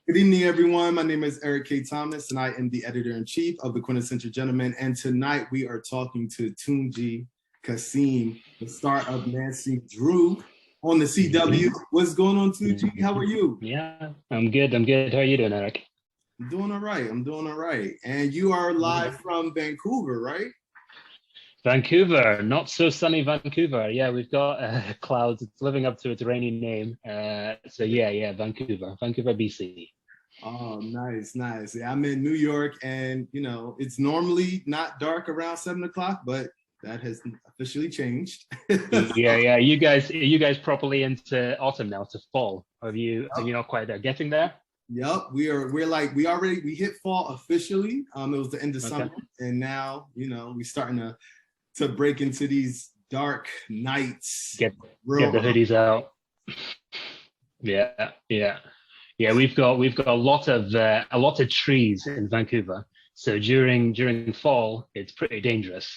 Good evening, everyone. My name is Eric K. Thomas, and I am the editor-in-chief of the Quintessential Gentleman. And tonight we are talking to Tunji Kasim, the star of Nancy Drew on the CW. What's going on, Tunji? How are you? Yeah, I'm good. I'm good. How are you doing, Eric? I'm doing all right. I'm doing all right. And you are live from Vancouver, right? Vancouver, not so sunny Vancouver. Yeah, we've got clouds. It's living up to its rainy name. So yeah, Vancouver, BC. Oh, nice, nice. Yeah, I'm in New York, and it's normally not dark around 7 o'clock, but that has officially changed. Yeah. You guys properly into autumn now, to fall. Have you not quite there? Getting there? Yep, we hit fall officially. It was the end of summer, and now we're starting to break into these dark nights. Get the hoodies out. Yeah. We've got a lot of trees in Vancouver. So during fall, it's pretty dangerous.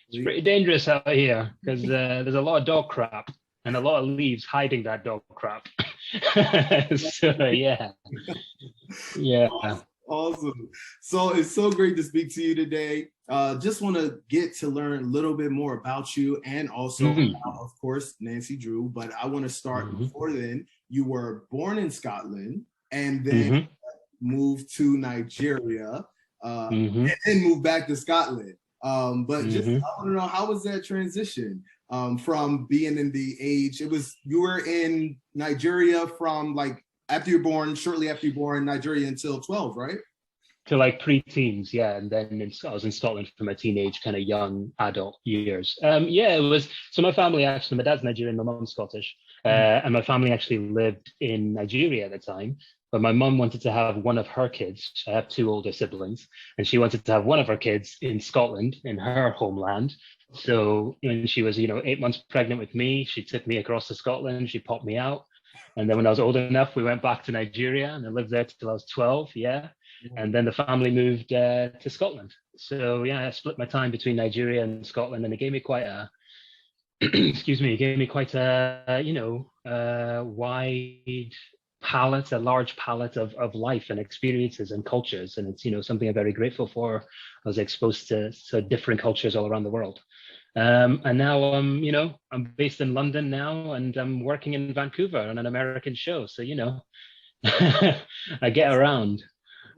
It's pretty dangerous out here because there's a lot of dog crap and a lot of leaves hiding that dog crap. So yeah. Awesome. So it's so great to speak to you today. Just want to get to learn a little bit more about you and also, of course, Nancy Drew. But I want to start before then. You were born in Scotland and then moved to Nigeria and then moved back to Scotland. But just I want to know, how was that transition from being in the age? You were in Nigeria from like shortly after you're born, Nigeria until 12, right? To like pre-teens, yeah, and then I was in Scotland for my teenage, kind of young adult years. It was. So my family actually, my dad's Nigerian, my mom's Scottish, and my family actually lived in Nigeria at the time. But my mom wanted to have one of her kids. I have two older siblings, and she wanted to have one of her kids in Scotland, in her homeland. So when she was, 8 months pregnant with me, she took me across to Scotland. She popped me out. And then when I was old enough, we went back to Nigeria and I lived there till I was 12, yeah. And then the family moved to Scotland. So yeah, I split my time between Nigeria and Scotland, and it gave me quite a, wide palette, a large palette of life and experiences and cultures. And it's, something I'm very grateful for. I was exposed to different cultures all around the world. And now I'm based in London now, and I'm working in Vancouver on an American show. So, I get around.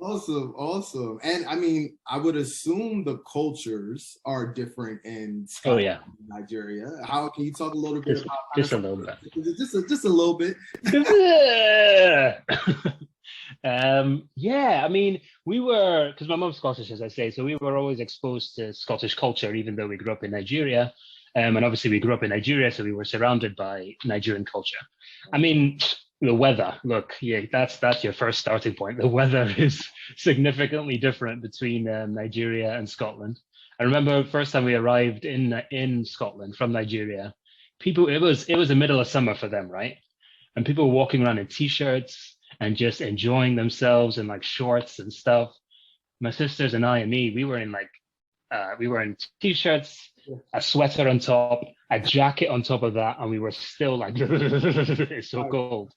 Awesome. And I mean, I would assume the cultures are different in Scotland and Nigeria. How can you talk a little bit about just a little bit? Just a little bit. I mean, we were, because my mom's Scottish, as I say, so we were always exposed to Scottish culture, even though we grew up in Nigeria. And obviously we grew up in Nigeria, so we were surrounded by Nigerian culture. I mean, the weather, look, yeah, that's your first starting point. The weather is significantly different between Nigeria and Scotland. I remember the first time we arrived in Scotland from Nigeria, it was the middle of summer for them, right? And people were walking around in t-shirts and just enjoying themselves in like shorts and stuff. My sisters and I and me, we were in t-shirts, a sweater on top, a jacket on top of that, and we were still like, it's so cold.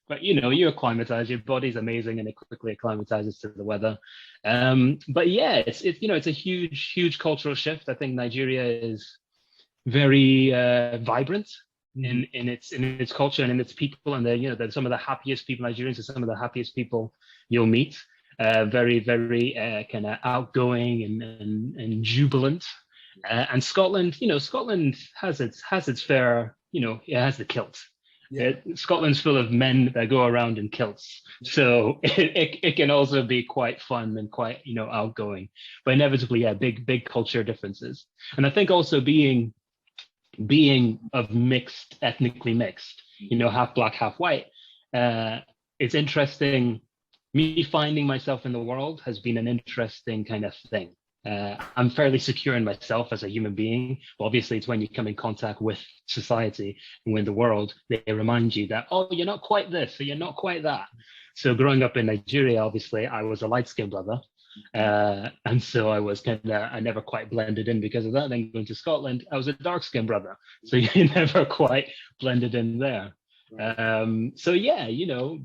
But you acclimatize, your body's amazing, and it quickly acclimatizes to the weather. But yeah, it's a huge cultural shift. I think Nigeria is very vibrant in its culture and in its people, and they're some of the happiest people. Nigerians are some of the happiest people you'll meet. Very kind of outgoing and jubilant. And Scotland, Scotland has its fair, it has the kilt. Yeah. Scotland's full of men that go around in kilts, so it can also be quite fun and quite outgoing. But inevitably, yeah, big culture differences. And I think also being of ethnically mixed, half black, half white. It's interesting. Me finding myself in the world has been an interesting kind of thing. I'm fairly secure in myself as a human being, but obviously it's when you come in contact with society and with the world, they remind you that, oh, you're not quite this, or you're not quite that. So growing up in Nigeria, obviously I was a light-skinned brother. And so I never quite blended in because of that. Then going to Scotland, I was a dark-skinned brother. So you never quite blended in there. So yeah,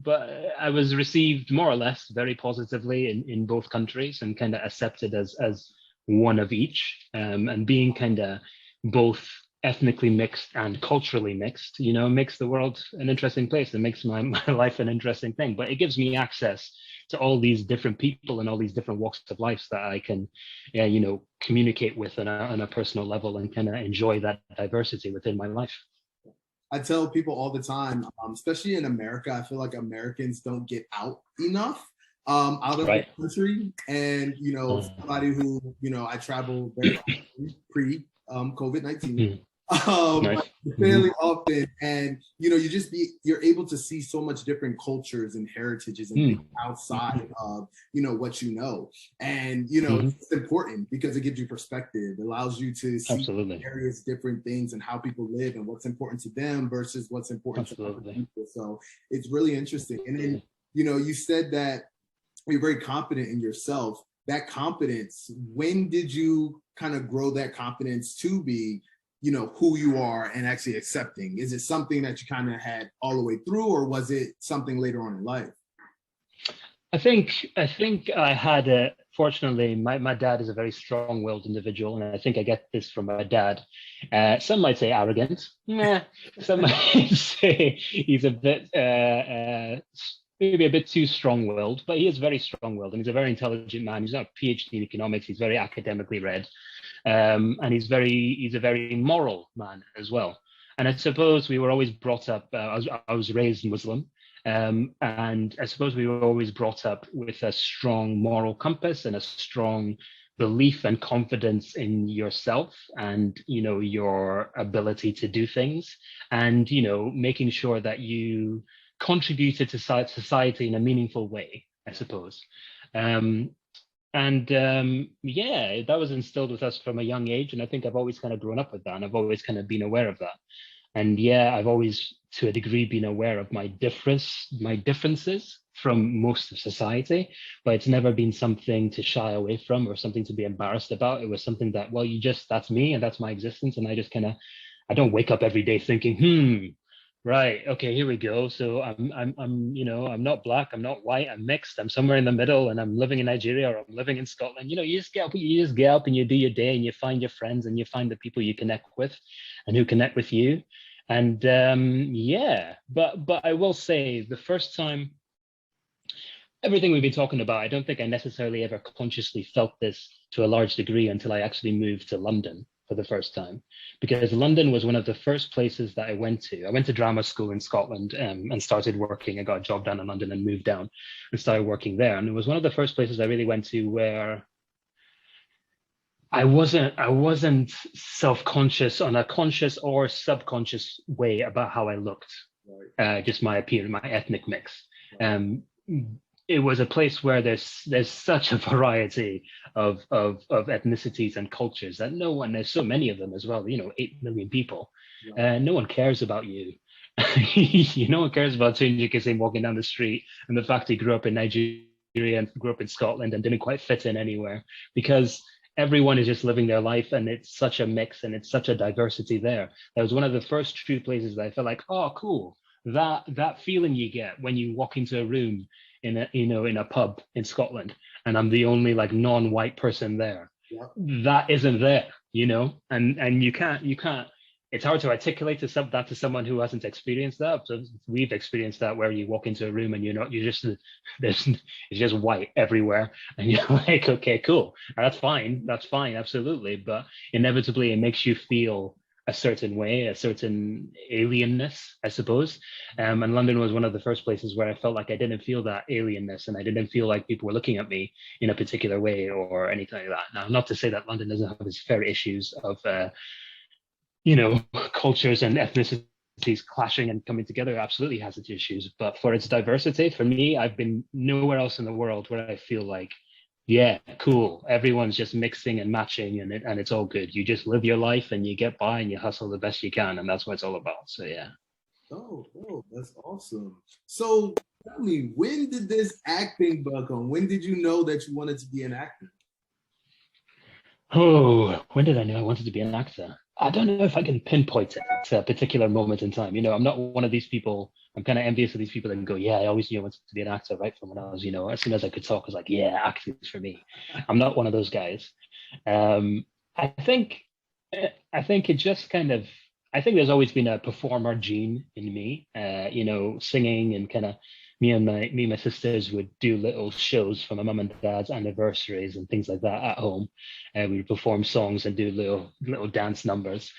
but I was received more or less very positively in both countries and kind of accepted as one of each. And being kind of both ethnically mixed and culturally mixed, makes the world an interesting place. It makes my life an interesting thing. But it gives me access to all these different people and all these different walks of life that I can, yeah, communicate with on a personal level and kind of enjoy that diversity within my life. I tell people all the time, especially in America, I feel like Americans don't get out enough out of the country. And, somebody who, I travel very often pre COVID-19, Nice. fairly often. And, you're able to see so much different cultures and heritages and things outside of, what you know. And, it's important because it gives you perspective. It allows you to see various different things and how people live and what's important to them versus what's important to other people. So it's really interesting. And then, you said that you're very confident in yourself. That confidence, when did you kind of grow that confidence to be, who you are and actually accepting? Is it something that you kind of had all the way through, or was it something later on in life? I think I had a, fortunately, my dad is a very strong-willed individual, and I think I get this from my dad. Some might say arrogant. Some might say he's a bit maybe a bit too strong-willed, but he is very strong-willed, and he's a very intelligent man. He's not a PhD in economics. He's very academically read, and he's a very moral man as well. And I suppose we were always brought up. I was raised Muslim, and I suppose we were always brought up with a strong moral compass and a strong belief and confidence in yourself and your ability to do things, and making sure that you contributed to society in a meaningful way, I suppose. Yeah, that was instilled with us from a young age, and I think I've always kind of grown up with that, and I've always kind of been aware of that. And yeah, I've always, to a degree, been aware of my differences from most of society, but it's never been something to shy away from or something to be embarrassed about. It was something that, well, that's me and that's my existence, and I just kind of, I don't wake up every day thinking, right, okay, here we go. So I'm not black, I'm not white, I'm mixed, I'm somewhere in the middle, and I'm living in Nigeria or I'm living in Scotland. You just get up and you do your day and you find your friends and you find the people you connect with and who connect with you. And yeah, but I will say the first time, everything we've been talking about, I don't think I necessarily ever consciously felt this to a large degree until I actually moved to London for the first time, because London was one of the first places that I went to. I went to drama school in Scotland and started working. I got a job down in London and moved down and started working there. And it was one of the first places I really went to where I wasn't self-conscious on a conscious or subconscious way about how I looked, just my appearance, my ethnic mix. It was a place where there's such a variety of ethnicities and cultures that there's so many of them as well, 8 million people. No one cares about you. No one cares about Tunji Kasim walking down the street and the fact he grew up in Nigeria and grew up in Scotland and didn't quite fit in anywhere, because everyone is just living their life, and it's such a mix and it's such a diversity there. That was one of the first true places that I felt like, oh, cool. That feeling you get when you walk into a room in a pub in Scotland, and I'm the only like non-white person there. That isn't there, and you can't. It's hard to articulate that to someone who hasn't experienced that. So we've experienced that, where you walk into a room and it's just white everywhere, and you're like, okay, cool, that's fine, absolutely. But inevitably, it makes you feel a certain way, a certain alienness, I suppose. And London was one of the first places where I felt like I didn't feel that alienness, and I didn't feel like people were looking at me in a particular way or anything like that. Now, not to say that London doesn't have its fair issues of, cultures and ethnicities clashing and coming together. It absolutely has its issues. But for its diversity, for me, I've been nowhere else in the world where I feel like, yeah, cool, everyone's just mixing and matching, and it's all good. You just live your life and you get by and you hustle the best you can, and that's what it's all about. So yeah. Oh, that's awesome. So tell me, when did this acting bug come? When did you know that you wanted to be an actor? Oh, when did I know I wanted to be an actor? I don't know if I can pinpoint it to a particular moment in time. I'm not one of these people. I'm kind of envious of these people that can go, yeah, I always knew I wanted to be an actor right from when I was, as soon as I could talk, I was like, yeah, acting's for me. I'm not one of those guys. Um, I think, I think it just kind of, I think there's always been a performer gene in me. Singing and kind of me and my sisters would do little shows for my mum and dad's anniversaries and things like that at home. We would perform songs and do little dance numbers.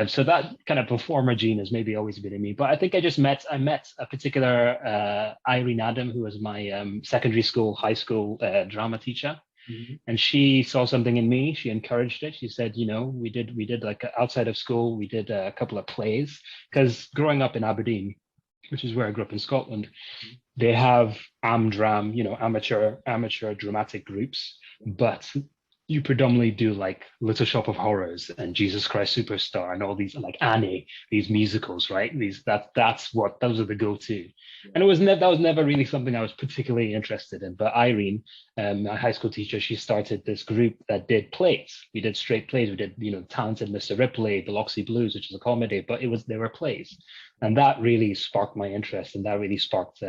So that kind of performer gene has maybe always been in me. But I think I met a particular Irene Adam, who was my secondary school, high school drama teacher. Mm-hmm. And she saw something in me. She encouraged it. She said, we did like outside of school, we did a couple of plays. Because growing up in Aberdeen, which is where I grew up in Scotland, they have AmDram, amateur dramatic groups, but you predominantly do like Little Shop of Horrors and Jesus Christ Superstar and all these, like Annie, these musicals, right? Those are the go-to. And that was never really something I was particularly interested in. But Irene, my high school teacher, she started this group that did plays. We did straight plays. We did Talented Mr. Ripley, Biloxi Blues, which is a comedy, but they were plays. And that really sparked my interest, and that really sparked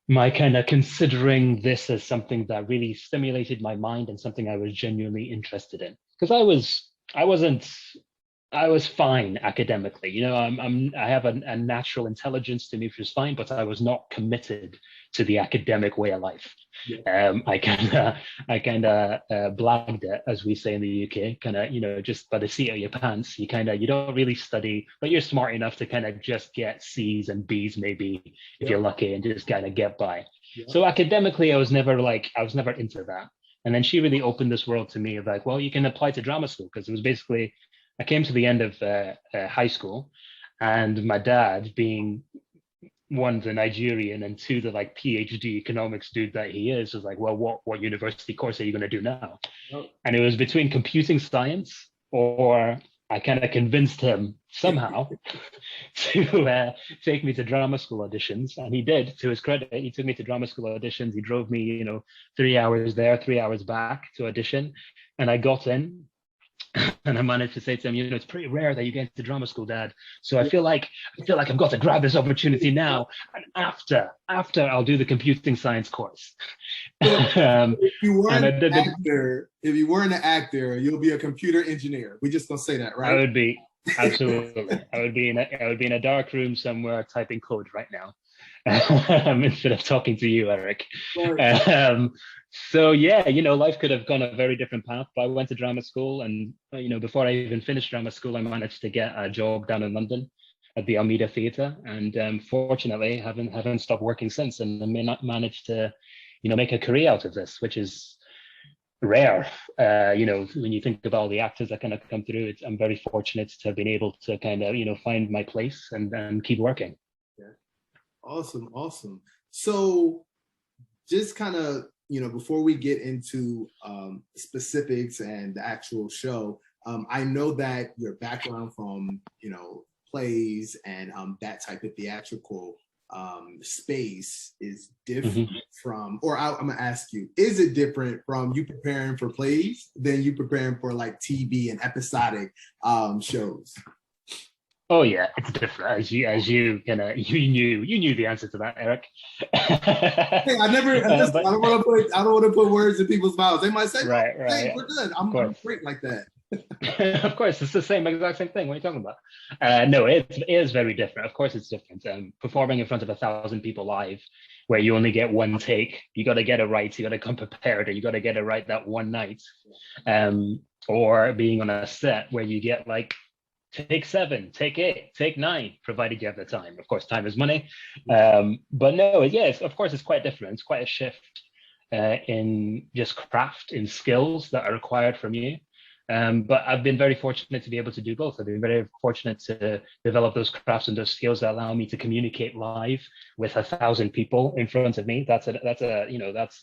my kind of considering this as something that really stimulated my mind and something I was genuinely interested in. Because I was fine academically. I have a natural intelligence to me, which is fine, but I was not committed to the academic way of life. Yeah. I kind of blagged it, as we say in the UK. Kind of, just by the seat of your pants. You don't really study, but you're smart enough to kind of just get C's and B's maybe if you're lucky, and just kind of get by. Yeah. So academically, I was never into that. And then she really opened this world to me of like, well, you can apply to drama school, because it was basically, I came to the end of high school, and my dad, being one, the Nigerian, and two, the like PhD economics dude that he is, was like, well, what university course are you going to do now? Oh. And it was between computing science, or I kind of convinced him somehow to take me to drama school auditions. And he did, to his credit. He took me to drama school auditions. He drove me, 3 hours there, 3 hours back to audition. And I got in. And I managed to say to him, it's pretty rare that you get into drama school, Dad. So I feel like I've got to grab this opportunity now. And after I'll do the computing science course. If you weren't an actor, you'll be a computer engineer. We're just gonna say that, right? I would be, absolutely. I would be in a dark room somewhere typing code right now. Instead of talking to you, Eric. So yeah, life could have gone a very different path. But I went to drama school, and before I even finished drama school, I managed to get a job down in London at the Almeida Theatre, and fortunately, haven't stopped working since, and I may not managed to, make a career out of this, which is rare. When you think about all the actors that kind of come through, I'm very fortunate to have been able to kind of, find my place and keep working. Yeah. Awesome. So just kind of, before we get into specifics and the actual show, I know that your background from, plays and that type of theatrical space is different from, or I'm gonna ask you, is it different from you preparing for plays than you preparing for like TV and episodic shows? Oh yeah, it's different. As you knew the answer to that, Eric. Hey, I don't want to put words in people's mouths. They might say, right. Hey, we're good. I'm great like that. Of course, it's the exact same thing. What are you talking about? No, it is very different. Of course, it's different. Performing in front of 1,000 people live, where you only get one take, you got to get it right. You got to come prepared, or you got to get it right that one night. Or being on a set where you get like take 7, take 8, take 9, provided you have the time. Of course, time is money. But no, yes, of course, it's quite different. It's quite a shift in just craft, in skills that are required from you. But I've been very fortunate to be able to do both. I've been very fortunate to develop those crafts and those skills that allow me to communicate live with 1,000 people in front of me. That's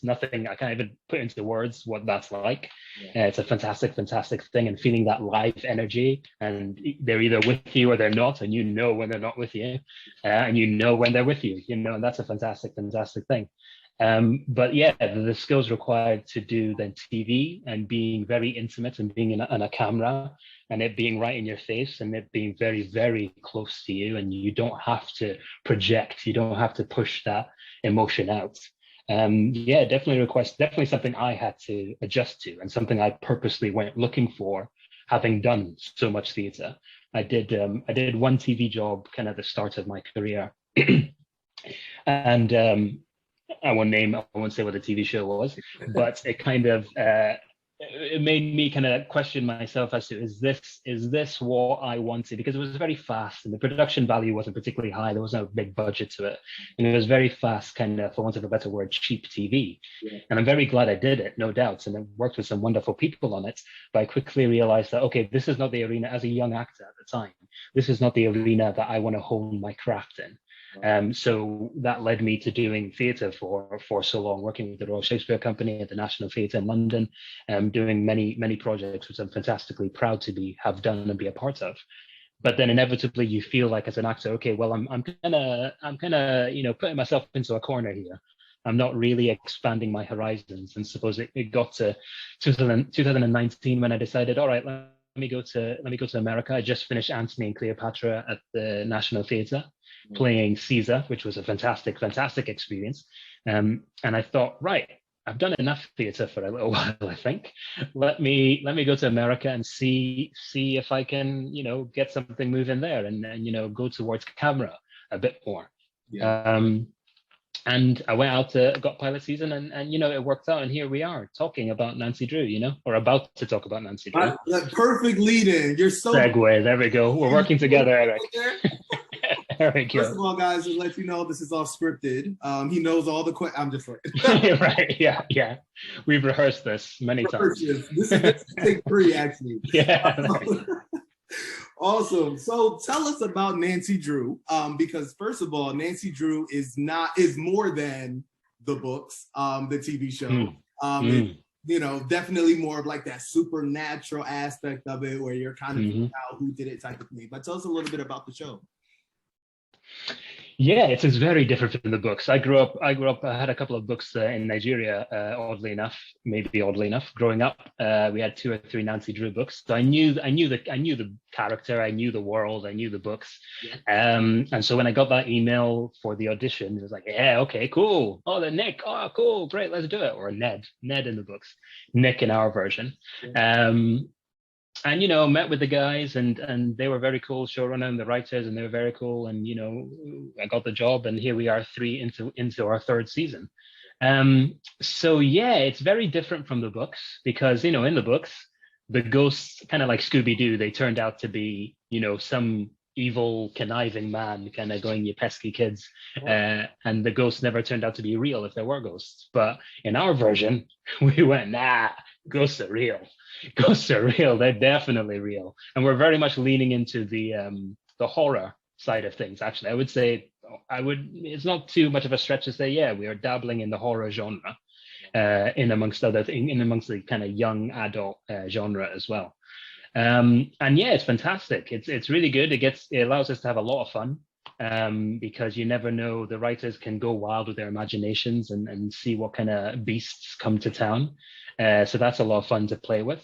nothing I can't even put into words what that's like. Yeah. It's a fantastic thing, and feeling that live energy, and they're either with you or they're not, and when they're not with you, and when they're with you, and that's a fantastic thing. But yeah, the skills required to do then TV and being very intimate and being on a camera and it being right in your face and it being very, very close to you, and you don't have to project, you don't have to push that emotion out. Yeah, definitely something I had to adjust to, and something I purposely went looking for, having done so much theatre. I did one TV job kind of the start of my career, and I won't say what the TV show was, but it kind of it made me kind of question myself as to is this what I wanted? Because it was very fast and the production value wasn't particularly high. There wasn't a big budget to it, and it was very fast, kind of, for want of a better word, cheap TV. Yeah. And I'm very glad I did it, no doubt, and I worked with some wonderful people on it. But I quickly realized that, okay, this is not the arena. As a young actor at the time, this is not the arena that I want to hone my craft in. So that led me to doing theatre for so long, working with the Royal Shakespeare Company at the National Theatre in London, doing many projects, which I'm fantastically proud to have done and be a part of. But then inevitably you feel like, as an actor, okay, well, I'm kind of putting myself into a corner here. I'm not really expanding my horizons. And suppose it got to 2019 when I decided, all right, let me go to America. I just finished Antony and Cleopatra at the National Theatre, playing Caesar, which was a fantastic experience. And I thought, right, I've done enough theatre for a little while, I think. Let me go to America and see if I can, get something moving there, and go towards camera a bit more. Yeah. And I went out got pilot season, and it worked out, and here we are talking about Nancy Drew, or about to talk about Nancy Drew. That perfect lead in. You're so segue. There we go. We're working together, Eric. There we go. First of all, guys, to let you know, this is all scripted. He knows all the questions. I'm just like right. Yeah. We've rehearsed this many times. This is take 3, actually. Yeah. Right. Awesome. So tell us about Nancy Drew, because first of all, Nancy Drew is more than the books, the TV show. Definitely more of like that supernatural aspect of it, where you're kind of out who did it type of thing. But tell us a little bit about the show. Yeah, it's very different from the books. I grew up. I had a couple of books in Nigeria. Oddly enough, growing up, we had 2 or 3 Nancy Drew books. So I knew the character, I knew the world, I knew the books. Yeah. And so when I got that email for the audition, it was like, yeah, okay, cool. Oh, the Nick. Oh, cool, great, let's do it. Or Ned in the books, Nick in our version. Yeah. And met with the guys, and they were very cool, showrunner and the writers, and they were very cool. And I got the job, and here we are 3 into our 3rd season. So yeah, it's very different from the books, because in the books, the ghosts, kind of like Scooby-Doo, they turned out to be some evil, conniving man kind of going, you pesky kids, and the ghosts never turned out to be real if there were ghosts. But in our version, we went, nah, ghosts are real. Ghosts are real. They're definitely real. And we're very much leaning into the horror side of things. Actually, I would say it's not too much of a stretch to say, yeah, we are dabbling in the horror genre, in amongst the kind of young adult genre as well. And yeah, it's fantastic. It's really good. It allows us to have a lot of fun, because you never know, the writers can go wild with their imaginations and see what kind of beasts come to town. So that's a lot of fun to play with.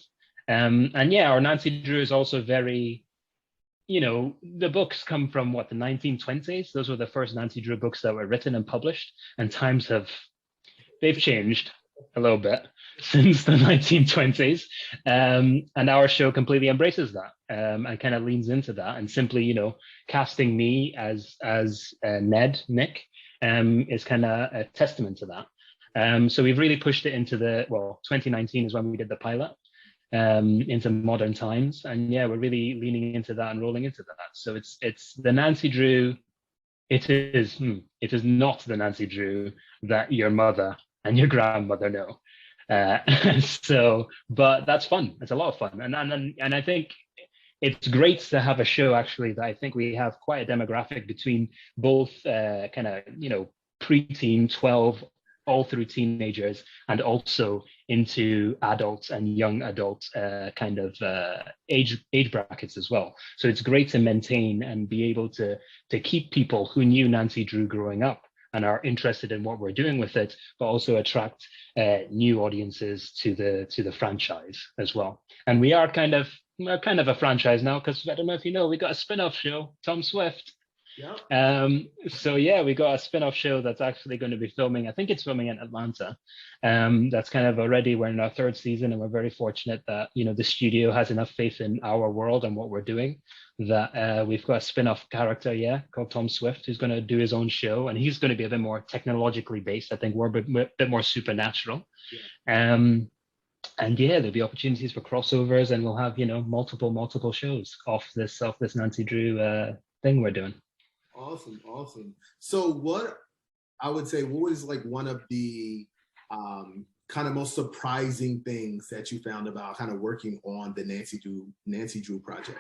And yeah, our Nancy Drew is also very, the books come from the 1920s. Those were the first Nancy Drew books that were written and published, and times they've changed a little bit since the 1920s. And our show completely embraces that, and kind of leans into that, and simply, casting me as Nick, is kind of a testament to that. So we've really pushed it into 2019 is when we did the pilot, into modern times. And yeah, we're really leaning into that and rolling into that. So it's the Nancy Drew. It is not the Nancy Drew that your mother and your grandmother know. But that's fun. It's a lot of fun. And I think it's great to have a show, actually, that I think we have quite a demographic between both kind of, preteen, 12, all through teenagers, and also into adults and young adult kind of age brackets as well. So it's great to maintain and be able to keep people who knew Nancy Drew growing up and are interested in what we're doing with it, but also attract new audiences to the franchise as well. And we are kind of, kind of a franchise now, because I don't know if you know, we got a spin-off show, Tom Swift. Yeah. So yeah, we got a spin-off show that's actually going to be filming. I think it's filming in Atlanta. That's kind of already, we're in our third season, and we're very fortunate that, you know, the studio has enough faith in our world and what we're doing that we've got a spin-off character, yeah, called Tom Swift, who's going to do his own show, and he's going to be a bit more technologically based. I think we're a bit more supernatural. Yeah. And yeah, there'll be opportunities for crossovers, and we'll have, you know, multiple shows off this Nancy Drew thing we're doing. Awesome, awesome. So what I would say, what was like one of the kind of most surprising things that you found about kind of working on the Nancy Drew project?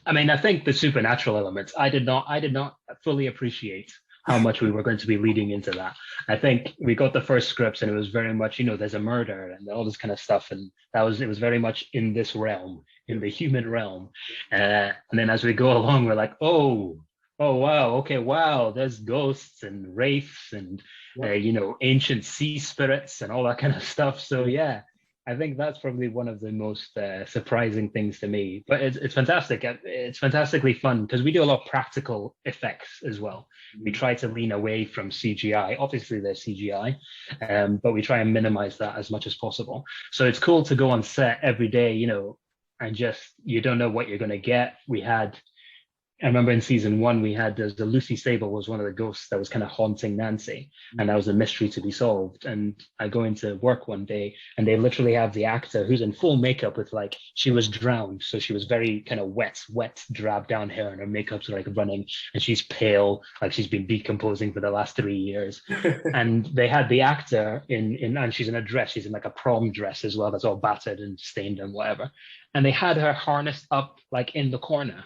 I mean, I think the supernatural elements, I did not fully appreciate how much we were going to be leading into that. I think we got the first scripts and it was very much, you know, there's a murder and all this kind of stuff. And it was very much in this realm, in the human realm. And then as we go along, we're like, oh, wow, okay, wow, there's ghosts and wraiths and, you know, ancient sea spirits and all that kind of stuff. So yeah, I think that's probably one of the most surprising things to me. But it's fantastic. It's fantastically fun because we do a lot of practical effects as well. We try to lean away from CGI. Obviously, there's CGI, but we try and minimize that as much as possible. So it's cool to go on set every day, you know, and just, you don't know what you're going to get. I remember in season 1, we had the Lucy Sable was one of the ghosts that was kind of haunting Nancy, and that was a mystery to be solved. And I go into work one day, and they literally have the actor who's in full makeup with, like, she was drowned, so she was very kind of wet, drab down hair, and her makeup's like running, and she's pale, like she's been decomposing for the last 3 years. And they had the actor and she's in a dress, she's in like a prom dress as well, that's all battered and stained and whatever. And they had her harnessed up like in the corner.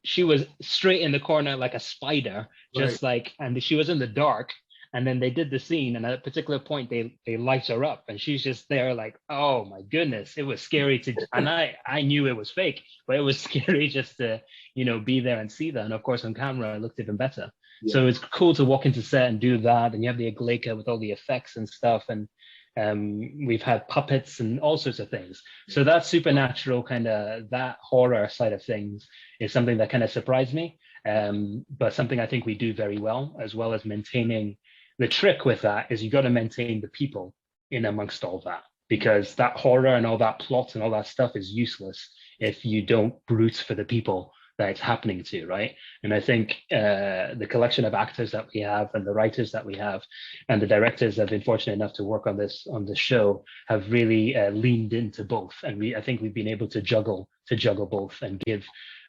She was straight in the corner like a spider, just like, and she was in the dark. And then they did the scene, and at a particular point, they light her up, and she's just there, like, oh my goodness, it was scary and I knew it was fake, but it was scary just to, you know, be there and see that. And of course, on camera, it looked even better. Yeah. So it's cool to walk into set and do that, and you have the Aglaika with all the effects and stuff, and we've had puppets and all sorts of things. So that supernatural kind of, that horror side of things is something that kind of surprised me, but something I think we do very well as maintaining. The trick with that is you got to maintain the people in amongst all that, because that horror and all that plot and all that stuff is useless if you don't root for the people that it's happening to, right? And I think the collection of actors that we have and the writers that we have and the directors that have been fortunate enough to work on this show have really leaned into both. And I think we've been able to juggle both and give,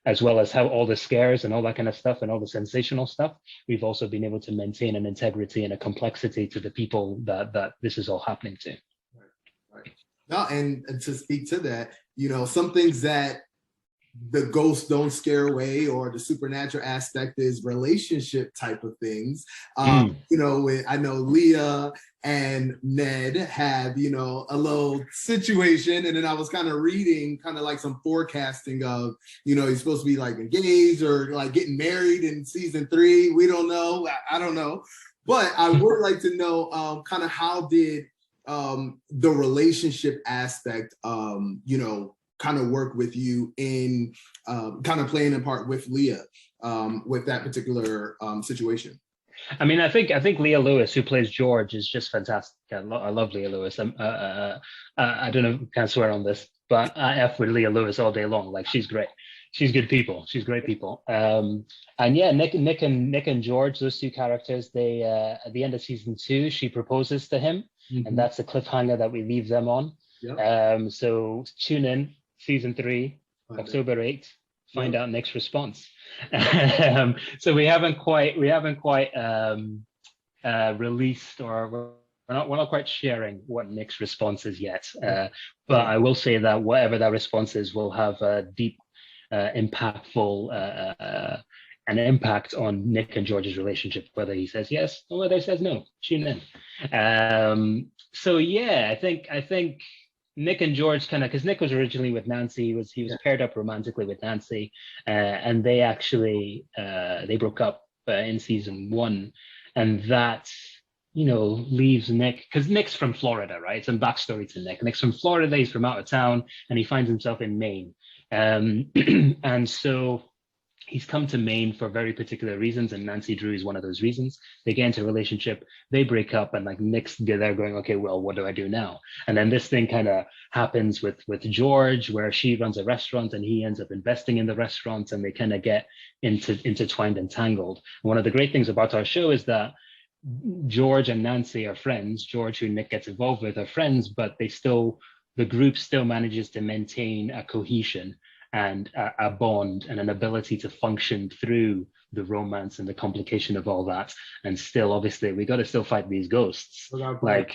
as well as how all the scares and all that kind of stuff and all the sensational stuff, we've also been able to maintain an integrity and a complexity to the people that this is all happening to. Right. No, and to speak to that, you know, some things that the ghosts don't scare away, or the supernatural aspect is relationship type of things. You know, I know Leah and Ned have, you know, a little situation, and then I was kind of reading kind of like some forecasting of, you know, he's supposed to be like engaged or like getting married in season 3. We don't know. I don't know. But I would like to know kind of how did the relationship aspect, you know, kind of work with you in kind of playing a part with Leah with that particular situation? I mean, I think Leah Lewis, who plays George, is just fantastic. I love Leah Lewis. I don't know if I can swear on this, but I F with Leah Lewis all day long. Like, she's great. She's good people. She's great people. And yeah, Nick and George, those two characters, they at the end of season 2, she proposes to him, and that's the cliffhanger that we leave them on. Yep. So tune in. Season 3, October 8th. Find out Nick's response. So we haven't quite released, or we're not quite sharing what Nick's response is yet. But I will say that whatever that response is will have a deep, impactful an impact on Nick and George's relationship, whether he says yes or whether he says no. Tune in. So yeah, I think Nick and George kind of, because Nick was originally with Nancy, he was paired up romantically with Nancy, and they actually they broke up in season 1, and that leaves Nick, because Nick's from Florida, right? Some backstory to Nick. Nick's from Florida, he's from out of town, and he finds himself in Maine. And so he's come to Maine for very particular reasons, and Nancy Drew is one of those reasons. They get into a relationship, they break up, and like Nick's there going, okay, well, what do I do now? And then this thing kind of happens with George, where she runs a restaurant and he ends up investing in the restaurant, and they kind of get intertwined and tangled. And one of the great things about our show is that George and Nancy are friends. George, who Nick gets involved with, are friends, but the group still manages to maintain a cohesion and a bond and an ability to function through the romance and the complication of all that. And still, obviously, we got to still fight these ghosts. Like,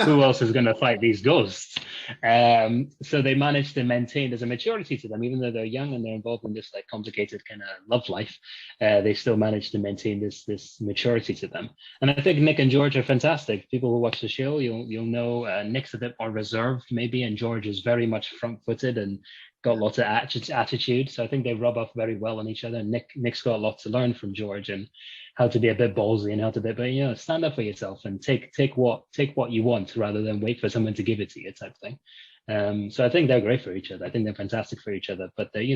who else is going to fight these ghosts? So they managed to maintain, there's a maturity to them, even though they're young and they're involved in this like complicated kind of love life. They still managed to maintain this maturity to them. And I think Nick and George are fantastic. People who watch the show, you'll know Nick's a bit more reserved maybe, and George is very much front-footed and got lots of attitude. So I think they rub off very well on each other. Nick's got a lot to learn from George and how to be a bit ballsy and how to be, but stand up for yourself and take what you want rather than wait for someone to give it to you type thing. So I think they're great for each other. I think they're fantastic for each other, but they,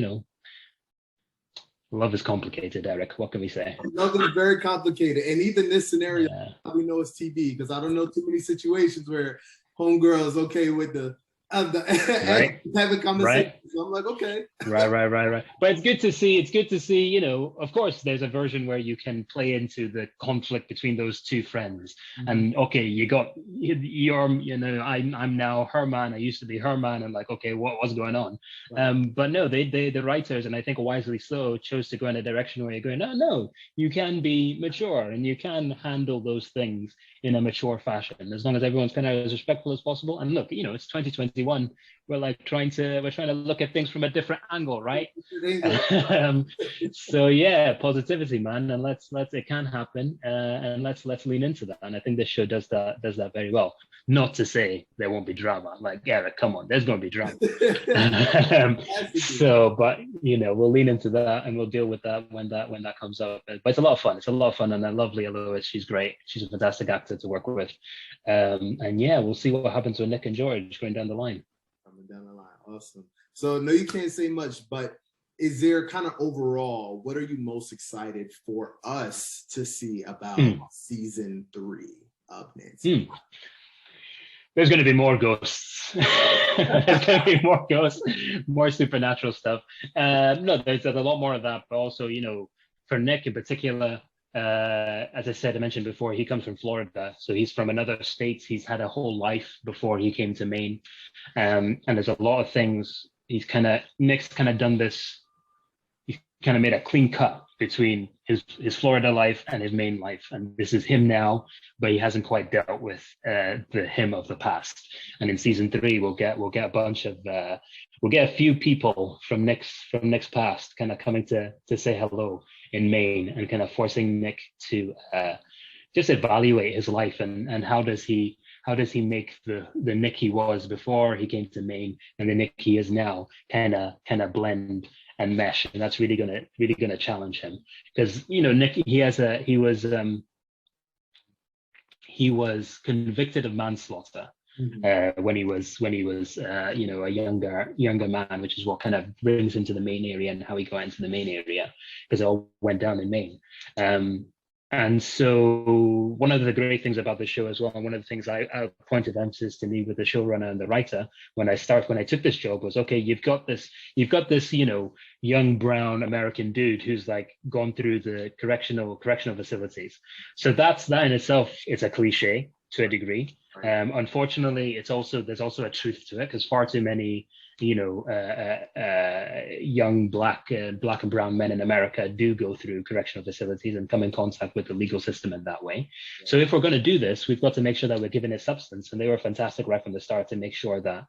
love is complicated, Eric. What can we say? Love is very complicated. And even this scenario, we know it's TV, because I don't know too many situations where homegirl is okay with the right. having conversation. Right. So I'm like, okay. Right. But it's good to see, of course, there's a version where you can play into the conflict between those two friends. Mm-hmm. And okay, I'm now her man, I used to be her man, and like, okay, what's going on? Right. But no, the writers, and I think wisely so, chose to go in a direction where you're going, no, you can be mature and you can handle those things in a mature fashion, as long as everyone's kind of as respectful as possible. And look, it's 2021. We're trying to look at things from a different angle, right? So yeah, positivity, man, and let's it can happen, and let's lean into that. And I think this show does that very well. Not to say there won't be drama. Like, Eric, come on, there's going to be drama. But we'll lean into that and we'll deal with that when that comes up. But it's a lot of fun. It's a lot of fun, and I love Leah Lewis. She's great. She's a fantastic actor to work with. And yeah, we'll see what happens with Nick and George going down the line. Awesome. So no, you can't say much, but is there kind of overall, what are you most excited for us to see about season 3 of Nancy? There's going to be more ghosts. There's going to be more ghosts, more supernatural stuff. No, there's a lot more of that, but also, for Nick in particular, as I mentioned before, he comes from Florida, so he's from another state. He's had a whole life before he came to Maine, and there's a lot of things. Nick's kind of done this. He's kind of made a clean cut between his Florida life and his Maine life, and this is him now, but he hasn't quite dealt with the him of the past. And in season 3, we'll get a bunch of we'll get a few people from Nick's past kind of coming to say hello in Maine, and kind of forcing Nick to just evaluate his life and how does he make the Nick he was before he came to Maine and the Nick he is now kind of blend and mesh. And that's really gonna challenge him, because Nick, he was convicted of manslaughter when he was a younger man, which is what kind of brings him to the Maine area and how he got into the Maine area, because it all went down in Maine. And so one of the great things about the show as well, and one of the things I pointed emphasis to me with the showrunner and the writer when I took this job was, okay, you've got this young brown American dude who's like gone through the correctional facilities. So that in itself is a cliche to a degree. Unfortunately, there's also a truth to it, because far too many young black and brown men in America do go through correctional facilities and come in contact with the legal system in that way. Yeah. So if we're going to do this, we've got to make sure that we're giving it substance. And they were fantastic right from the start to make sure that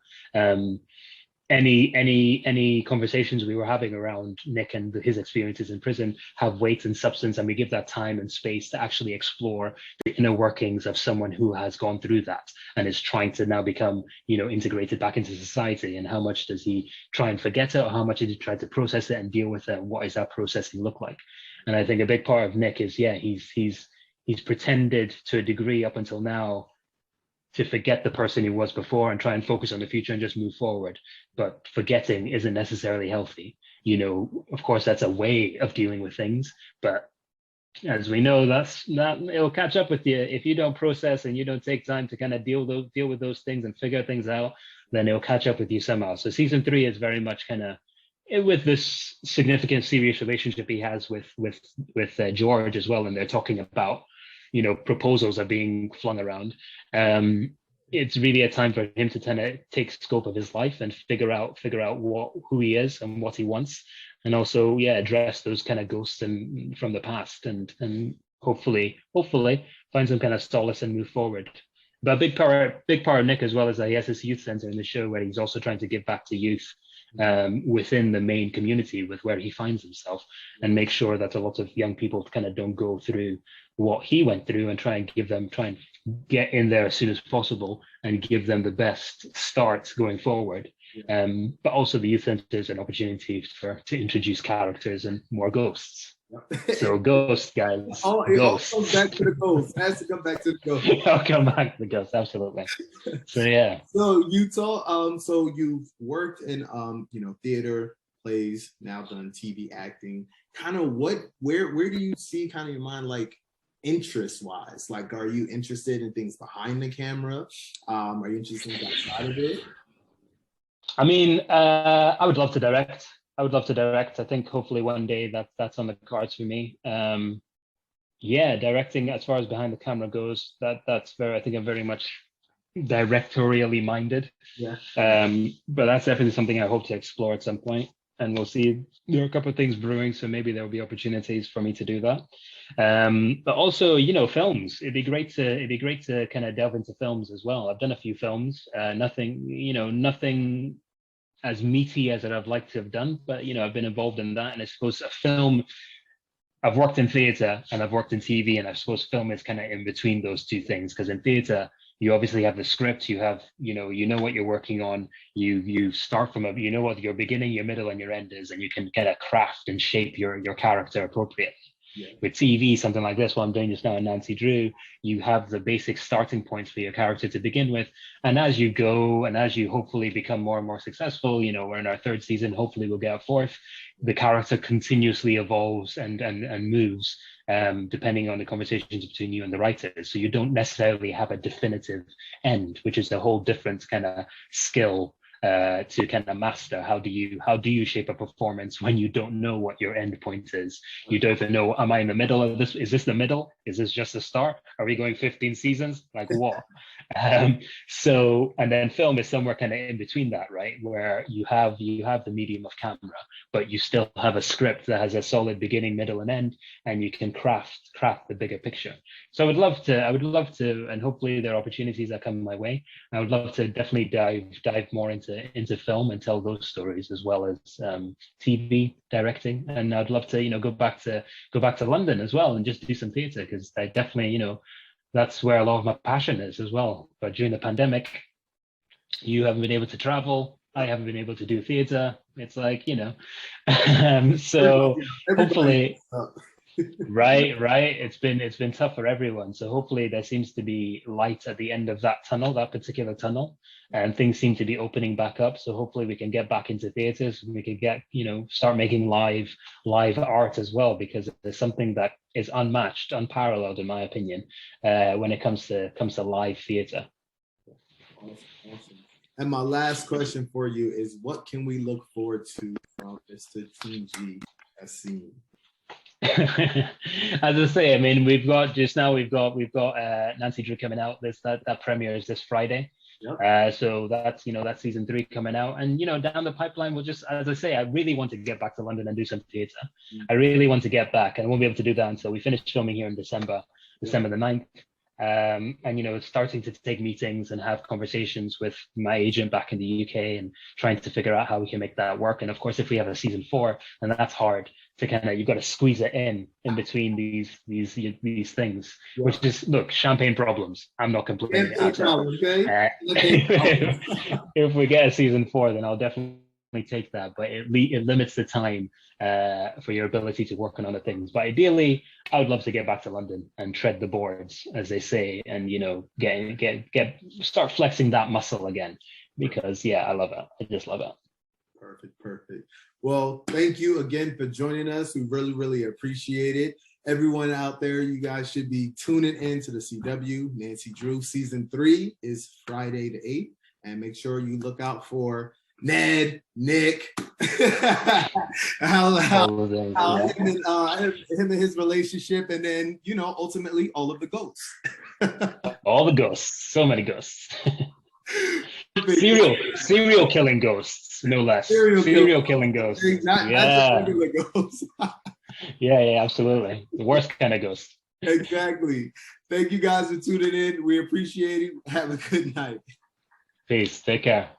any conversations we were having around Nick and his experiences in prison have weight and substance, and we give that time and space to actually explore the inner workings of someone who has gone through that and is trying to now become integrated back into society. And how much does he try and forget it, or how much does he try to process it and deal with it, and what does that processing look like? And I think a big part of Nick is he's he's pretended to a degree up until now to forget the person he was before and try and focus on the future and just move forward. But forgetting isn't necessarily healthy. You know, of course, that's a way of dealing with things, but as we know, that's not, it'll catch up with you if you don't process and you don't take time to kind of deal with those things and figure things out. Then it'll catch up with you somehow. So season 3 is very much kind of with this significant serious relationship he has with George as well, and they're talking about, you know, proposals are being flung around. It's really a time for him to kind of take scope of his life and figure out who he is and what he wants, and also address those kind of ghosts and from the past, and hopefully find some kind of solace and move forward. But a big part of Nick as well is that he has this youth center in the show where he's also trying to give back to youth within the main community with where he finds himself, and make sure that a lot of young people kind of don't go through what he went through, and try and get in there as soon as possible and give them the best start going forward. But also the youth center is an opportunity to introduce characters and more ghosts. So ghosts, guys. Ghosts. It all comes back to the ghosts. It has to come back to the ghosts. I'll come back to the ghosts, absolutely. So yeah. So you so you've worked in theater, plays, now done TV acting. Kind of where do you see kind of your mind like interest wise? Like, are you interested in things behind the camera? Are you interested in outside of it? I mean, I would love to direct. I think hopefully one day that's on the cards for me. Directing as far as behind the camera goes, that's I think I'm very much directorially minded. Yeah. But that's definitely something I hope to explore at some point. And we'll see. There are a couple of things brewing, so maybe there will be opportunities for me to do that. But also, films. It'd be great to kind of delve into films as well. I've done a few films. Nothing as meaty as I'd like to have done, but I've been involved in that. And I suppose a film, I've worked in theater and I've worked in TV, and I suppose film is kind of in between those two things, because in theater you obviously have the script, you have you know what you're working on, you start from what your beginning, your middle, and your end is, and you can kind of craft and shape your character appropriately. Yeah. With TV, something like this, what I'm doing just now in Nancy Drew, you have the basic starting points for your character to begin with. And as you go, and as you hopefully become more and more successful, we're in our 3rd season, hopefully we'll get a 4th, the character continuously evolves and moves, depending on the conversations between you and the writers. So you don't necessarily have a definitive end, which is a whole different kind of skill to kind of master. How do you shape a performance when you don't know what your end point is? You don't even know, am I in the middle of this? Is this the middle? Is this just the start? Are we going 15 seasons? Like what? So, and then film is somewhere kind of in between that, right? Where you have the medium of camera, but you still have a script that has a solid beginning, middle, and end, and you can craft the bigger picture. So I would love to, and hopefully there are opportunities that come my way. I would love to definitely dive more into film and tell those stories, as well as TV directing. And I'd love to go back to London as well and just do some theatre, because I definitely that's where a lot of my passion is as well. But during the pandemic, you haven't been able to travel, I haven't been able to do theatre. It's like so hopefully right, it's been tough for everyone. So hopefully there seems to be light at the end of that particular tunnel, and things seem to be opening back up. So hopefully we can get back into theaters, and we can get start making live art as well, because there's something that is unmatched, unparalleled in my opinion, when it comes to live theater. Awesome. And my last question for you is, what can we look forward to from Mr. Tunji Kasim? As I say, I mean, we've got Nancy Drew coming out. That premiere is this Friday. Yep. So that's that's season 3 coming out, and down the pipeline we'll just, as I say, I really want to get back to London and do some theatre. I really want to get back, and I won't be able to do that until we finish filming here in December the 9th. And starting to take meetings and have conversations with my agent back in the UK, and trying to figure out how we can make that work. And of course, if we have a season 4, then that's hard to you've got to squeeze it in between these things, yeah. Which is, look, champagne problems. I'm not complaining. If we get a season 4, then I'll definitely take that, but it limits the time for your ability to work on other things. But ideally, I would love to get back to London and tread the boards, as they say, and start flexing that muscle again. Because yeah, I love it. I just love it. Perfect. Well, thank you again for joining us. We really, really appreciate it. Everyone out there, you guys should be tuning in to the CW. Nancy Drew season 3 is Friday the 8th. And make sure you look out for Ned, Nick, him and his relationship, and then, ultimately all of the ghosts. All the ghosts. So many ghosts. Serial killing ghosts, no less. Serial killing ghosts. Not regular ghosts. Yeah, absolutely. The worst kind of ghost. Exactly. Thank you guys for tuning in. We appreciate it. Have a good night. Peace. Take care.